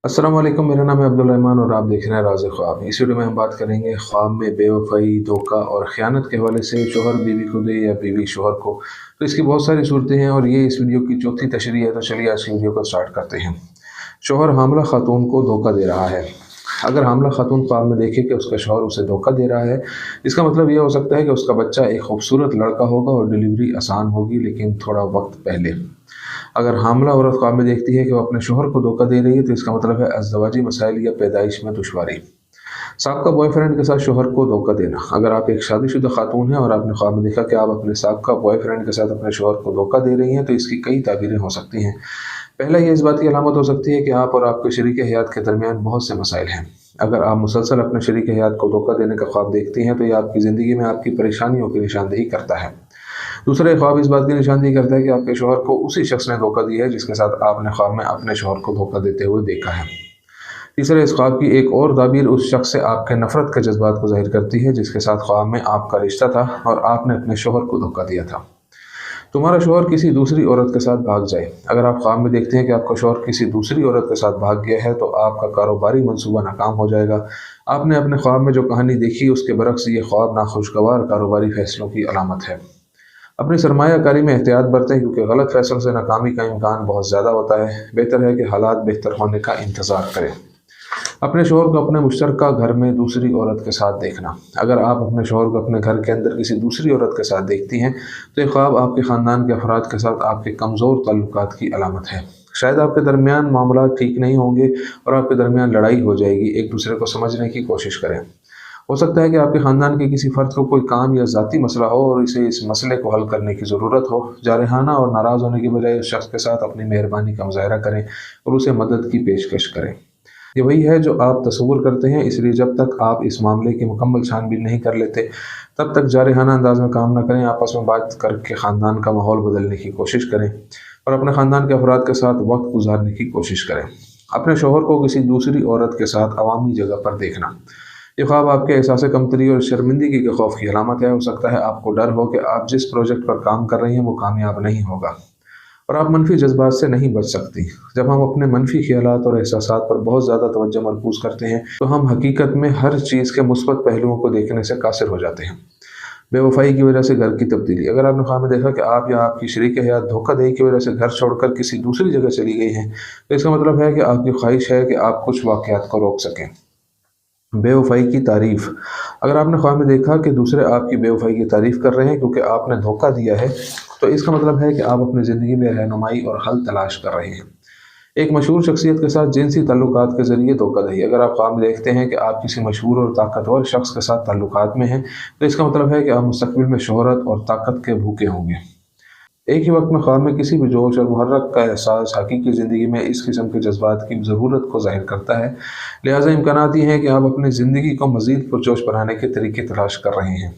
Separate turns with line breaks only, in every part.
अस्सलाम वालेकुम। मेरा नाम है अब्दुल रहमान और आप देख रहे हैं राज़ ख्वाब। इस वीडियो में हम बात करेंगे ख्वाब में बेवफ़ाई, धोखा और ख़यानत के हवाले से शोहर बीवी को दे या बीवी शोहर को। तो इसकी बहुत सारी सूरतें हैं और ये इस वीडियो की चौथी तशरीह है। तो चलिए आज की वीडियो को स्टार्ट करते हैं। शोहर हामला खातून को धोखा दे रहा है। अगर हामला खातून ख्वाब में देखे कि उसका शौहर उसे धोखा दे रहा है, इसका मतलब ये हो सकता है कि उसका बच्चा एक खूबसूरत लड़का होगा और डिलीवरी आसान होगी, लेकिन थोड़ा वक्त पहले। अगर हामला औरत ख्वाब में देखती है कि वो अपने शोहर को धोखा दे रही है, तो इसका मतलब है अज़दवाजी मसाइल या पैदाइश में दुश्वारी। साबका बॉयफ्रेंड के साथ शोहर को धोखा देना। अगर आप एक शादीशुदा खातून हैं और आपने ख्वाब में देखा कि आप अपने साबका बॉयफ्रेंड के साथ अपने शोहर को धोखा दे रही हैं, तो इसकी कई ताबीरें हो सकती हैं। पहला, ये इस बात की अलामत हो सकती है कि आप और आपके शरीक हयात के दरमियान बहुत से मसाइल हैं। अगर आप मुसलसल अपने शरीक हयात को धोखा देने का ख्वाब देखती हैं, तो यह आपकी ज़िंदगी में आपकी परेशानियों की निशानदेही करता है। दूसरा, ख्वाब इस बात की निशानदेही करता है कि आपके शोहर को उसी शख्स ने धोखा दिया है जिसके साथ आपने ख्वाब में अपने शोहर को धोखा देते हुए देखा है। तीसरा, इस ख्वाब की एक और ताबीर उस शख्स से आपके नफरत के जज्बात को ज़ाहिर करती है जिसके साथ ख्वाब में आपका रिश्ता था और आपने अपने शोहर को धोखा दिया था। तुम्हारा शोहर किसी दूसरी औरत के साथ भाग जाए। अगर आप ख्वाब में देखते हैं कि आपका शोहर किसी दूसरी औरत के साथ भाग गया है, तो आपका कारोबारी मंसूबा नाकाम हो जाएगा। आपने अपने ख्वाब में जो कहानी देखी उसके बरक्स ये ख्वाब नाखुशगवार कारोबारी फैसलों की अलामत है। अपनी सरमायाकारी में एहतियात बरतें, क्योंकि गलत फैसलों से नाकामी का इम्कान बहुत ज़्यादा होता है। बेहतर है कि हालात बेहतर होने का इंतज़ार करें। अपने शोहर को अपने मुश्तरका घर में दूसरी औरत के साथ देखना। अगर आप अपने शोहर को अपने घर के अंदर किसी दूसरी औरत के साथ देखती हैं, तो ये ख्वाब आपके ख़ानदान के अफराद के साथ आपके कमज़ोर ताल्लुकात की अलामत है। शायद आपके दरमियान मामला ठीक नहीं होंगे और आपके दरमियान लड़ाई हो जाएगी। एक दूसरे को समझने की कोशिश करें। हो सकता है कि आपके ख़ानदान के किसी फ़र्द को कोई काम या ज़ाती मसला हो और इसे इस मसले को हल करने की ज़रूरत हो। जारहाना और नाराज़ होने के बजाय उस शख्स के साथ अपनी मेहरबानी का मुज़ाहरा करें और उसे मदद की पेशकश करें। ये वही है जो आप तस्वुर करते हैं, इसलिए जब तक आप इस मामले की मुकम्मल छानबीन नहीं कर लेते, तब तक जारहाना अंदाज में काम न करें। आपस में बात करके ख़ानदान का माहौल बदलने की कोशिश करें और अपने ख़ानदान के अफराद के साथ वक्त गुजारने की कोशिश करें। अपने शोहर को किसी दूसरी औरत के साथ अवामी जगह पर देखना। ये ख्वाब आपके एहसास कमतरी और शर्मिंदगी के खौफ की अलामत है। हो सकता है आपको डर हो कि आप जिस प्रोजेक्ट पर काम कर रही हैं वो कामयाब नहीं होगा और आप मनफी जज्बात से नहीं बच सकती। जब हम अपने मनफी ख्यालात और एहसासात पर बहुत ज़्यादा तवज्जो मरकूज़ करते हैं, तो हम हकीकत में हर चीज़ के मुस्बत पहलुओं को देखने से कासिर हो जाते हैं। बेवफाई की वजह से घर की तब्दीली। अगर आपने ख्वाब में देखा कि आप या आपकी शरीक हयात धोखाधड़ी की वजह से घर छोड़कर किसी दूसरी जगह चली गई हैं, तो इसका मतलब है कि आपकी ख्वाहिश है कि आप कुछ वाक़यात को रोक सकें। बेवफाई की तारीफ़। अगर आपने ख्वाब में देखा कि दूसरे आपकी बेवफाई की तारीफ़ कर रहे हैं क्योंकि आपने धोखा दिया है, तो इसका मतलब है कि आप अपनी ज़िंदगी में रहनुमाई और हल तलाश कर रहे हैं। एक मशहूर शख्सियत के साथ जिनसी ताल्लुकात के ज़रिए धोखाधड़ी। अगर आप ख्वाब में देखते हैं कि आप किसी मशहूर और ताकतवर शख्स के साथ ताल्लुकात में हैं, तो इसका मतलब है कि आप मुस्तक़बिल में शोहरत और ताकत के भूखे होंगे। एक ही वक्त में ख्वाब में किसी भी जोश और मुहर्रक का एहसास हकीकी ज़िंदगी में इस किस्म के जज्बात की ज़रूरत को ज़ाहिर करता है। लिहाजा इम्कानात ये हैं कि आप अपनी ज़िंदगी को मज़ीद पुरजोश बनाने के तरीके तलाश कर रहे हैं।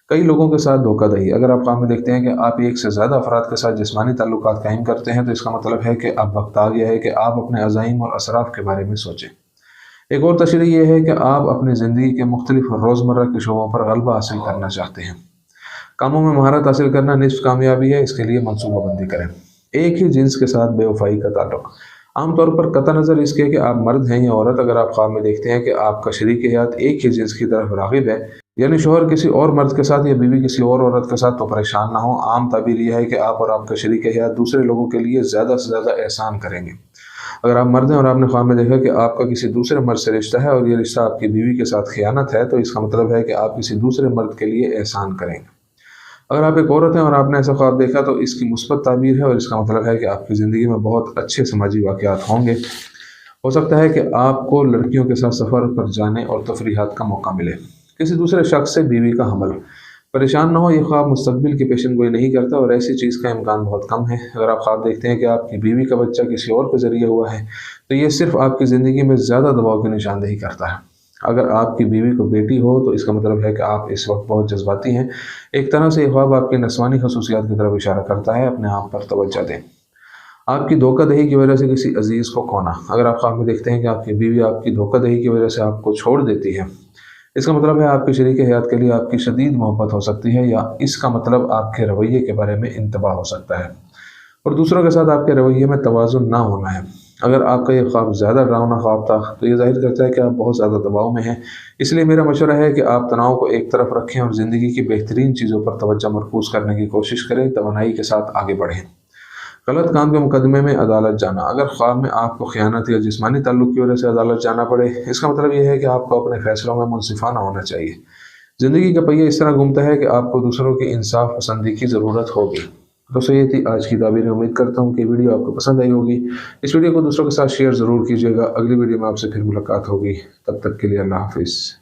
कई लोगों के साथ धोखाधड़ी। अगर आप ख्वाब में देखते हैं कि आप एक से ज़्यादा अफराद के साथ जिस्मानी ताल्लुकात कायम करते हैं, तो इसका मतलब है कि अब वक्त आ गया है कि आप अपने अज़ाइम और असराफ के बारे में सोचें। एक और तशरीह यह है कि आप अपनी ज़िंदगी के मुख्तलिफ रोज़मर्रा के शोबों पर गलबा हासिल करना चाहते हैं। कामों में महारत हासिल करना निस्फ कामयाबी है, इसके लिए मनसूबाबंदी करें। एक ही जिन्स के साथ बेवफाई का ताल्लुक। आमतौर पर कतई नज़र इसके कि आप मर्द हैं या औरत, अगर आप ख्वाब में देखते हैं कि आपका शरीक हयात एक ही जिन्स की तरफ राग़िब है, यानी शोहर किसी और मर्द के साथ या बीवी किसी और औरत के साथ, तो परेशान ना हो। आम ताबीर यह है कि आप और आपका शरीक हयात दूसरे लोगों के लिए ज़्यादा से ज़्यादा एहसान करेंगे। अगर आप मर्द हैं और आपने ख्वाब में देखा कि आपका किसी दूसरे मर्द से रिश्ता है और ये रिश्ता आपकी बीवी के साथ खयानत है, तो इसका मतलब है कि आप किसी दूसरे मर्द के लिए एहसान करेंगे। अगर आप एक औरत हैं और आपने ऐसा ख्वाब देखा, तो इसकी मुस्बत ताबीर है और इसका मतलब है कि आपकी ज़िंदगी में बहुत अच्छे समाजी वाक़यात होंगे। हो सकता है कि आपको लड़कियों के साथ सफ़र पर जाने और तफरीहात का मौका मिले। किसी दूसरे शख्स से बीवी का हमल। परेशान ना हो, ये ख्वाब मुस्तकबिल की पेशन गोई नहीं करता और ऐसी चीज़ का इम्कान बहुत कम है। अगर आप ख्वाब देखते हैं कि आपकी बीवी का बच्चा किसी और के ज़रिए हुआ है, तो ये सिर्फ़ आपकी ज़िंदगी में ज़्यादा दबाव की निशानदेही करता है। अगर आपकी बीवी को बेटी हो, तो इसका मतलब है कि आप इस वक्त बहुत जज्बाती हैं। एक तरह से ये ख्वाब आपकी नस्वानी खसूसियात की तरफ इशारा करता है। अपने आप पर तवज्जो दें। आपकी धोखाधड़ी की वजह से किसी अजीज़ को खोना। अगर आप ख्वाब में देखते हैं कि आपकी बीवी आपकी धोखाधड़ी की वजह से आपको छोड़ देती है, इसका मतलब है आपके शरीक हयात के लिए आपकी शदीद मोहब्बत हो सकती है, या इसका मतलब आपके रवैये के बारे में इंतबाह हो सकता है और दूसरों के साथ आपके रवैये में तवाज़ुन ना होना है। اگر آپ کا یہ خواب زیادہ ڈراؤنا خواب تھا تو یہ ظاہر کرتا ہے کہ آپ بہت زیادہ دباؤ میں ہیں۔ اس لیے میرا مشورہ ہے کہ آپ تناؤ کو ایک طرف رکھیں اور زندگی کی بہترین چیزوں پر توجہ مرکوز کرنے کی کوشش کریں، توانائی کے ساتھ آگے بڑھیں۔ غلط کام کے مقدمے میں عدالت جانا۔ اگر خواب میں آپ کو خیانت یا جسمانی تعلق کی وجہ سے عدالت جانا پڑے، اس کا مطلب یہ ہے کہ آپ کو اپنے فیصلوں میں منصفانہ ہونا چاہیے۔ زندگی کا پہیہ اس طرح گھومتا ہے کہ آپ کو دوسروں کی انصاف پسندی کی ضرورت ہوگی۔ دوستو یہ تھی آج کی تعبیر۔ امید کرتا ہوں کہ ویڈیو آپ کو پسند آئی ہوگی۔ اس ویڈیو کو دوسروں کے ساتھ شیئر ضرور کیجیے گا۔ اگلی ویڈیو میں آپ سے پھر ملاقات ہوگی، تب تک کے لیے اللہ حافظ۔